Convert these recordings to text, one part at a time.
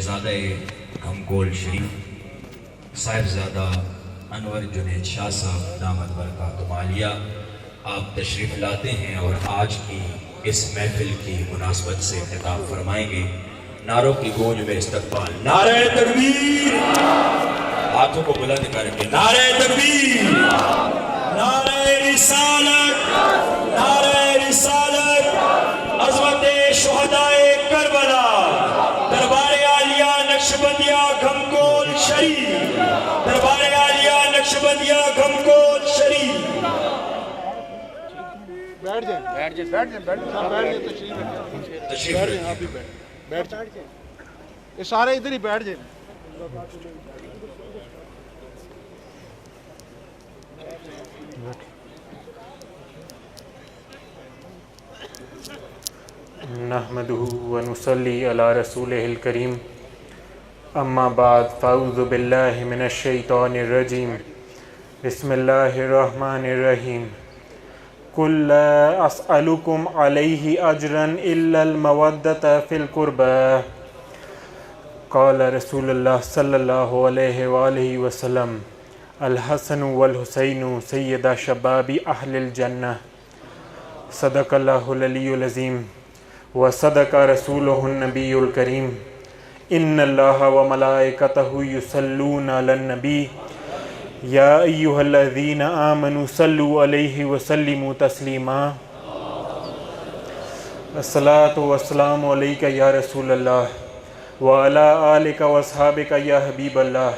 شہزادہ گھمکول شریف صاحبزادہ انور جنید شاہ صاحب دامت برکاتہم عالیہ آپ تشریف لاتے ہیں اور آج کی اس محفل کی مناسبت سے خطاب فرمائیں گے۔ نعروں کی گونج میں استقبال، نعرہ تکبیر، ہاتھوں کو بلند کر کے نعرہ تکبیر، نعرہ رسالت، نعرہ رسالت، عظمت شہدائے کربلا، دربار عالیہ نقشبندیہ گھمکول شریف، دربار عالیہ نقشبندیہ گھمکول شریف۔ بیٹھ جائیں تشریف رکھیں۔ بیٹھ جائیں، یہ سارے ادھر ہی بیٹھ جائیں۔ نحمدہ ونصلی علی رسولہ الکریم، اما بعد فاعوذ باللہ من الشیطان الرجیم، بسم اللہ الرحمن الرحیم۔ قل لا اسألکم علیہ اجرا الا المودۃ فی القربى، قال رسول اللہ صلی اللہ علیہ وآلہ وسلم، الحسن والحسین سیدا شباب اہل الجنہ، صدق اللہ العلی العظیم وصدق رسولہ النبی الکریم، ان اللہ وملائکتہ یصلون علی النبی، یا ایہا الذین آمنوا صلوا علیہ وسلموا تسلیما۔ الصلاۃ والسلام علیک یا رسول اللہ وعلی آلک واصحابک یا حبیب اللہ،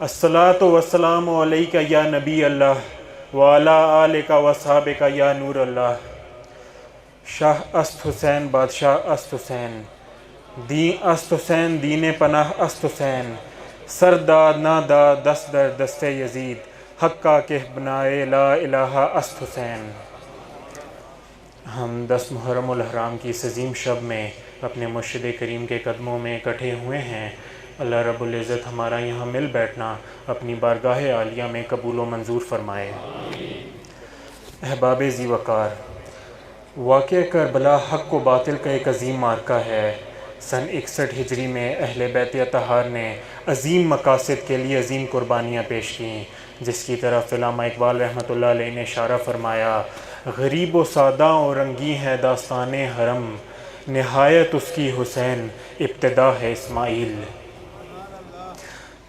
الصلاۃ والسلام علیک یا نبی اللہ وعلی آلک واصحابک یا نور اللہ۔ شاہ است حسین بادشاہ است حسین، دین است حسین دین پناہ است حسین، سر داد نہ داد دست در دست یزید، حق کا کہ بنائے لا الہ است حسین۔ ہم 10 محرم الحرام کی اس عظیم شب میں اپنے مرشد کریم کے قدموں میں اکٹھے ہوئے ہیں۔ اللہ رب العزت ہمارا یہاں مل بیٹھنا اپنی بارگاہ عالیہ میں قبول و منظور فرمائے۔ احباب ذی وقار، واقعہ کربلا حق و باطل کا ایک عظیم معرکہ ہے۔ سن 61 ہجری میں اہل بیت اطہار نے عظیم مقاصد کے لیے عظیم قربانیاں پیش کیں، جس کی طرف علامہ اقبال رحمۃ اللہ علیہ نے اشارہ فرمایا، غریب و سادہ و رنگی ہے داستان حرم، نہایت اس کی حسین ابتدا ہے اسماعیل۔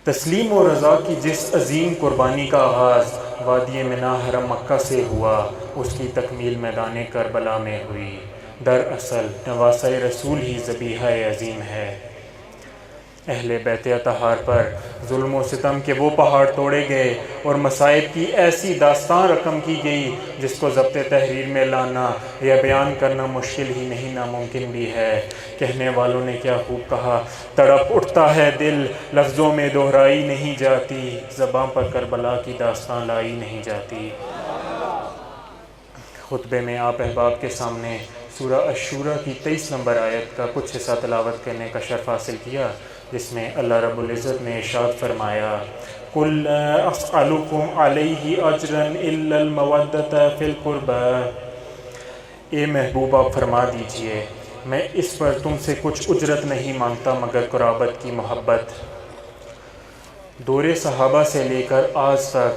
تسلیم و رضا کی جس عظیم قربانی کا آغاز وادی منا حرم مکہ سے ہوا، اس کی تکمیل میدان کربلا میں ہوئی۔ دراصل نواسۂ رسول ہی ذبیحہ عظیم ہے۔ اہل بیت اطہار پر ظلم و ستم کے وہ پہاڑ توڑے گئے اور مصائب کی ایسی داستان رقم کی گئی جس کو ضبط تحریر میں لانا یا بیان کرنا مشکل ہی نہیں ناممکن بھی ہے۔ کہنے والوں نے کیا خوب کہا، تڑپ اٹھتا ہے دل، لفظوں میں دہرائی نہیں جاتی، زباں پر کربلا کی داستان لائی نہیں جاتی۔ خطبے میں آپ احباب کے سامنے سورہ الشورى کی 23 نمبر آیت کا کچھ حصہ تلاوت کرنے کا شرف حاصل کیا، جس میں اللہ رب العزت نے ارشاد فرمایا، قُلْ لَا أَسْأَلُكُمْ عَلَيْهِ أَجْرًا إِلَّا الْمَوَدَّةَ فِي الْقُرْبَى۔ اے محبوب آپ فرما دیجئے، میں اس پر تم سے کچھ اجرت نہیں مانگتا مگر قرابت کی محبت۔ دور صحابہ سے لے کر آج تک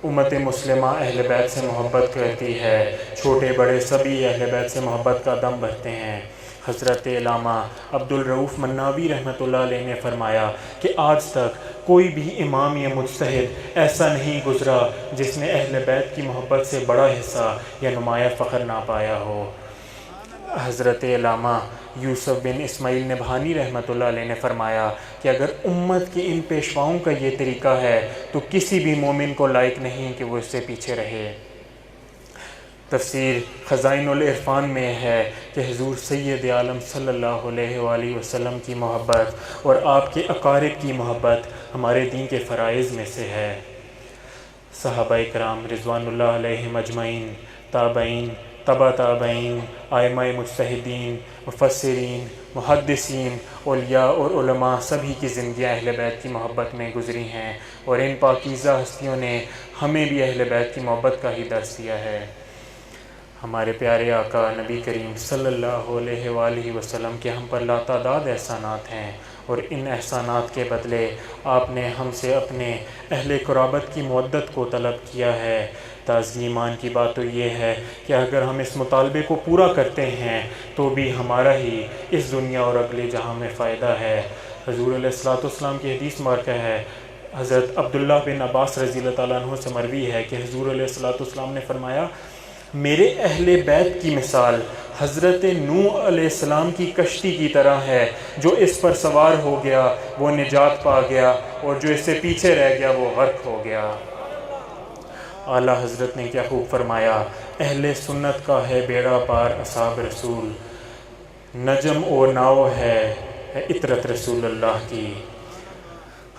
امت مسلمہ اہل بیت سے محبت کرتی ہے، چھوٹے بڑے سبھی اہل بیت سے محبت کا دم بھرتے ہیں۔ حضرت علامہ عبدالرؤف مناوی رحمۃ اللہ علیہ نے فرمایا کہ آج تک کوئی بھی امام یا مجتہد ایسا نہیں گزرا جس نے اہل بیت کی محبت سے بڑا حصہ یا نمایاں فخر نہ پایا ہو۔ حضرت علامہ یوسف بن اسماعیل نبہانی رحمۃ اللہ علیہ نے فرمایا کہ اگر امت کے ان پیشواؤں کا یہ طریقہ ہے تو کسی بھی مومن کو لائق نہیں کہ وہ اس سے پیچھے رہے۔ تفسیر خزائن العرفان میں ہے کہ حضور سید عالم صلی اللہ علیہ وآلہ وسلم کی محبت اور آپ کے اقارب کی محبت ہمارے دین کے فرائض میں سے ہے۔ صحابہ کرام رضوان اللہ علیہم اجمعین، تابعین، تبع تابعین، ائمہ مجتہدین، مفسرین، محدثین، اولیاء اور علماء سبھی کی زندگیاں اہل بیت کی محبت میں گزری ہیں، اور ان پاکیزہ ہستیوں نے ہمیں بھی اہل بیت کی محبت کا ہی درس دیا ہے۔ ہمارے پیارے آقا نبی کریم صلی اللہ علیہ وآلہ وسلم کے ہم پر لاتعداد احسانات ہیں، اور ان احسانات کے بدلے آپ نے ہم سے اپنے اہل قرابت کی مودت کو طلب کیا ہے۔ تازگی ایمان کی بات تو یہ ہے کہ اگر ہم اس مطالبے کو پورا کرتے ہیں تو بھی ہمارا ہی اس دنیا اور اگلے جہاں میں فائدہ ہے۔ حضور علیہ السلام کی حدیث مبارکہ ہے، حضرت عبداللہ بن عباس رضی اللہ تعالیٰ عنہ سے مروی ہے کہ حضور علیہ السلام نے فرمایا، میرے اہل بیت کی مثال حضرت نوح علیہ السلام کی کشتی کی طرح ہے، جو اس پر سوار ہو گیا وہ نجات پا گیا، اور جو اس سے پیچھے رہ گیا وہ غرق ہو گیا۔ اعلیٰ حضرت نے کیا خوب فرمایا، اہل سنت کا ہے بیڑا پار اصحاب رسول، نجم و ناؤ ہے عطرت رسول اللہ کی۔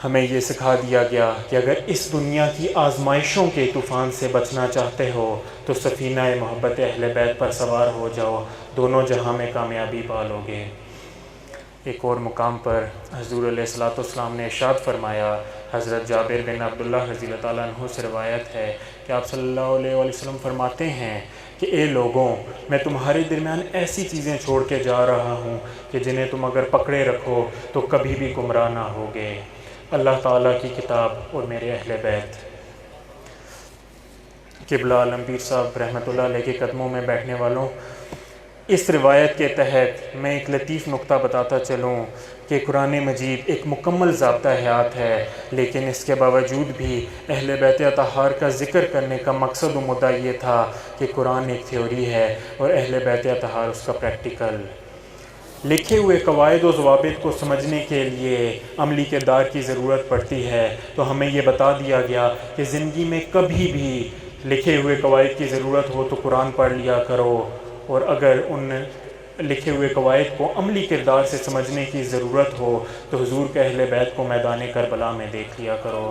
ہمیں یہ سکھا دیا گیا کہ اگر اس دنیا کی آزمائشوں کے طوفان سے بچنا چاہتے ہو تو سفینہ محبت اہل بیت پر سوار ہو جاؤ، دونوں جہاں میں کامیابی پالو گے۔ ایک اور مقام پر حضور علیہ السلام نے ارشاد فرمایا، حضرت جابر بن عبداللہ رضی اللہ تعالیٰ عنہ سے روایت ہے کہ آپ صلی اللہ علیہ وسلم فرماتے ہیں کہ اے لوگوں، میں تمہارے درمیان ایسی چیزیں چھوڑ کے جا رہا ہوں کہ جنہیں تم اگر پکڑے رکھو تو کبھی بھی گمراہ نہ ہوگے، اللہ تعالیٰ کی کتاب اور میرے اہل بیت۔ قبلہ عالم پیر صاحب رحمۃ اللہ علیہ کے قدموں میں بیٹھنے والوں، اس روایت کے تحت میں ایک لطیف نقطہ بتاتا چلوں کہ قرآن مجید ایک مکمل ضابطہ حیات ہے، لیکن اس کے باوجود بھی اہل بیت اطہار کا ذکر کرنے کا مقصد و مدعا یہ تھا کہ قرآن ایک تھیوری ہے اور اہل بیت اطہار اس کا پریکٹیکل۔ لکھے ہوئے قواعد و ضوابط کو سمجھنے کے لیے عملی کردار کی ضرورت پڑتی ہے، تو ہمیں یہ بتا دیا گیا کہ زندگی میں کبھی بھی لکھے ہوئے قواعد کی ضرورت ہو تو قرآن پڑھ لیا کرو، اور اگر ان لکھے ہوئے قواعد کو عملی کردار سے سمجھنے کی ضرورت ہو تو حضور کے اہل بیت کو میدان کربلا میں دیکھ لیا کرو۔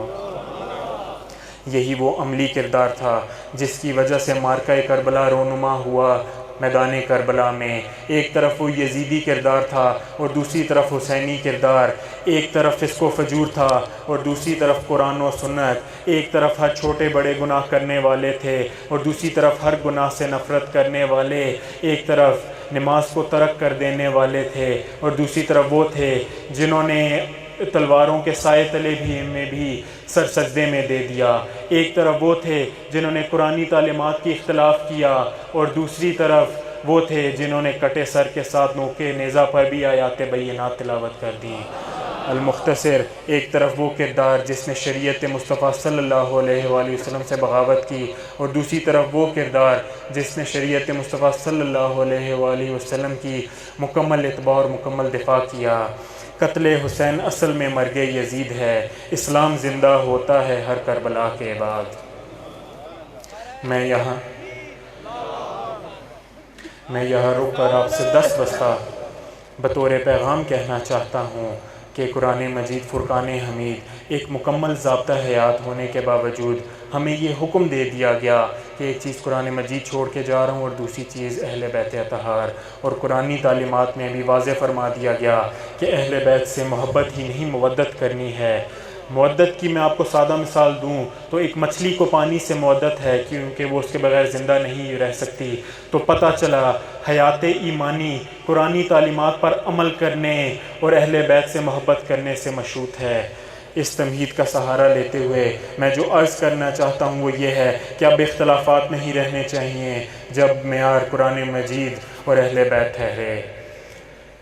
یہی وہ عملی کردار تھا جس کی وجہ سے مارکہ کربلا رونما ہوا میدان کربلا میں۔ ایک طرف وہ یزیدی کردار تھا اور دوسری طرف حسینی کردار، ایک طرف فسق و فجور تھا اور دوسری طرف قرآن و سنت، ایک طرف ہر چھوٹے بڑے گناہ کرنے والے تھے اور دوسری طرف ہر گناہ سے نفرت کرنے والے، ایک طرف نماز کو ترک کر دینے والے تھے اور دوسری طرف وہ تھے جنہوں نے تلواروں کے سائے تلے میں بھی سر سجدے میں دے دیا، ایک طرف وہ تھے جنہوں نے قرآنی تعلیمات کی اختلاف کیا اور دوسری طرف وہ تھے جنہوں نے کٹے سر کے ساتھ نوکے نیزہ پر بھی آیات بینات تلاوت کر دیں۔ المختصر، ایک طرف وہ کردار جس نے شریعت مصطفیٰ صلی اللہ علیہ وآلہ وسلم سے بغاوت کی اور دوسری طرف وہ کردار جس نے شریعت مصطفیٰ صلی اللہ علیہ وآلہ وسلم کی مکمل اتباع اور مکمل دفاع کیا۔ قتل حسین اصل میں مرگ یزید ہے، اسلام زندہ ہوتا ہے ہر کربلا کے بعد۔ میں یہاں رک کر آپ سے 10 بستہ بطور پیغام کہنا چاہتا ہوں کہ قرآن مجید فرقان حمید ایک مکمل ضابطہ حیات ہونے کے باوجود ہمیں یہ حکم دے دیا گیا کہ ایک چیز قرآن مجید چھوڑ کے جا رہا ہوں اور دوسری چیز اہل بیت اطہار، اور قرآنی تعلیمات میں بھی واضح فرما دیا گیا کہ اہل بیت سے محبت ہی نہیں مودت کرنی ہے۔ مودت کی میں آپ کو سادہ مثال دوں تو ایک مچھلی کو پانی سے مودت ہے کیونکہ وہ اس کے بغیر زندہ نہیں رہ سکتی، تو پتہ چلا حیات ایمانی قرآنی تعلیمات پر عمل کرنے اور اہل بیت سے محبت کرنے سے مشروط ہے۔ اس تمہید کا سہارا لیتے ہوئے میں جو عرض کرنا چاہتا ہوں وہ یہ ہے کہ اب اختلافات نہیں رہنے چاہیے جب معیار قرآن مجید اور اہل بیت ٹھہرے۔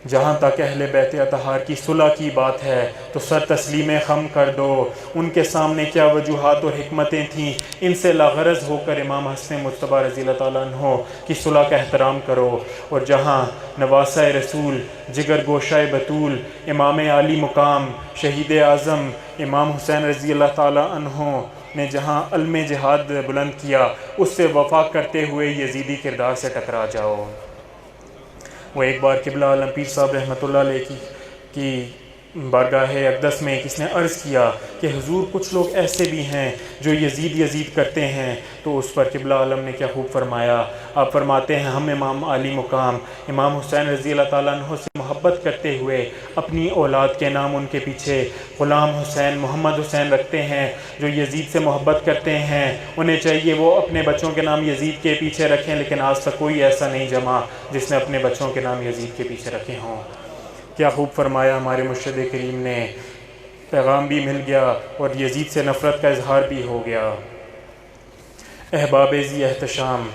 جہاں تک اہل بیت اطہار کی صلح کی بات ہے تو سر تسلیم خم کر دو، ان کے سامنے کیا وجوہات اور حکمتیں تھیں، ان سے لاغرض ہو کر امام حسن مجتبیٰ رضی اللہ تعالیٰ عنہ کی صلح کا احترام کرو، اور جہاں نواسہ رسول، جگر گوشہ بطول، امام عالی مقام، شہید اعظم امام حسین رضی اللہ تعالیٰ عنہ نے جہاں علم جہاد بلند کیا اس سے وفا کرتے ہوئے یزیدی کردار سے ٹکرا جاؤ۔ وہ ایک بار قبلہ عالم پیر صاحب رحمۃ اللہ علیہ کی بارگاہ اقدس میں کس نے عرض کیا کہ حضور کچھ لوگ ایسے بھی ہیں جو یزید کرتے ہیں، تو اس پر قبلہ عالم نے کیا خوب فرمایا۔ آپ فرماتے ہیں ہم امام عالی مقام امام حسین رضی اللہ تعالیٰ عنہ سے محبت کرتے ہوئے اپنی اولاد کے نام ان کے پیچھے غلام حسین محمد حسین رکھتے ہیں، جو یزید سے محبت کرتے ہیں انہیں چاہیے وہ اپنے بچوں کے نام یزید کے پیچھے رکھیں، لیکن آج تک کوئی ایسا نہیں جمع جس نے اپنے بچوں کے نام یزید کے پیچھے رکھے ہوں۔ کیا خوب فرمایا ہمارے مرشد کریم نے، پیغام بھی مل گیا اور یزید سے نفرت کا اظہار بھی ہو گیا۔ احباب ذی احتشام،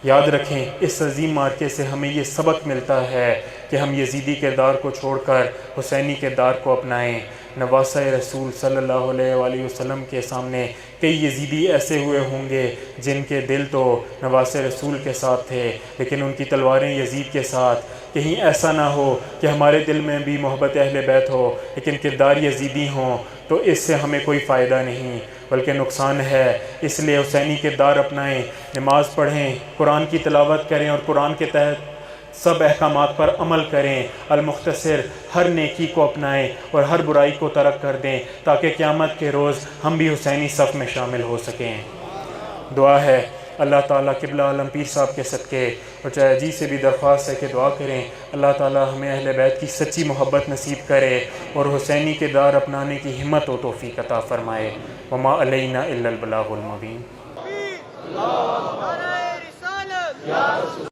یاد رکھیں اس عظیم مارکے سے ہمیں یہ سبق ملتا ہے کہ ہم یزیدی کردار کو چھوڑ کر حسینی کردار کو اپنائیں۔ نواسہ رسول صلی اللہ علیہ وآلہ وسلم کے سامنے کئی یزیدی ایسے ہوئے ہوں گے جن کے دل تو نواسہ رسول کے ساتھ تھے، لیکن ان کی تلواریں یزید کے ساتھ۔ کہیں ایسا نہ ہو کہ ہمارے دل میں بھی محبت اہل بیت ہو لیکن کردار یزیدی ہوں، تو اس سے ہمیں کوئی فائدہ نہیں بلکہ نقصان ہے۔ اس لیے حسینی کردار اپنائیں، نماز پڑھیں، قرآن کی تلاوت کریں اور قرآن کے تحت سب احکامات پر عمل کریں۔ المختصر، ہر نیکی کو اپنائیں اور ہر برائی کو ترک کر دیں تاکہ قیامت کے روز ہم بھی حسینی صف میں شامل ہو سکیں۔ دعا ہے اللہ تعالیٰ قبلہ عالم پیر صاحب کے صدقے اور چاہے جی سے بھی درخواست ہے کہ دعا کریں اللہ تعالیٰ ہمیں اہل بیت کی سچی محبت نصیب کرے اور حسینی کردار اپنانے کی ہمت و توفیق عطا فرمائے۔ وما علینا الا البلاغ المبین۔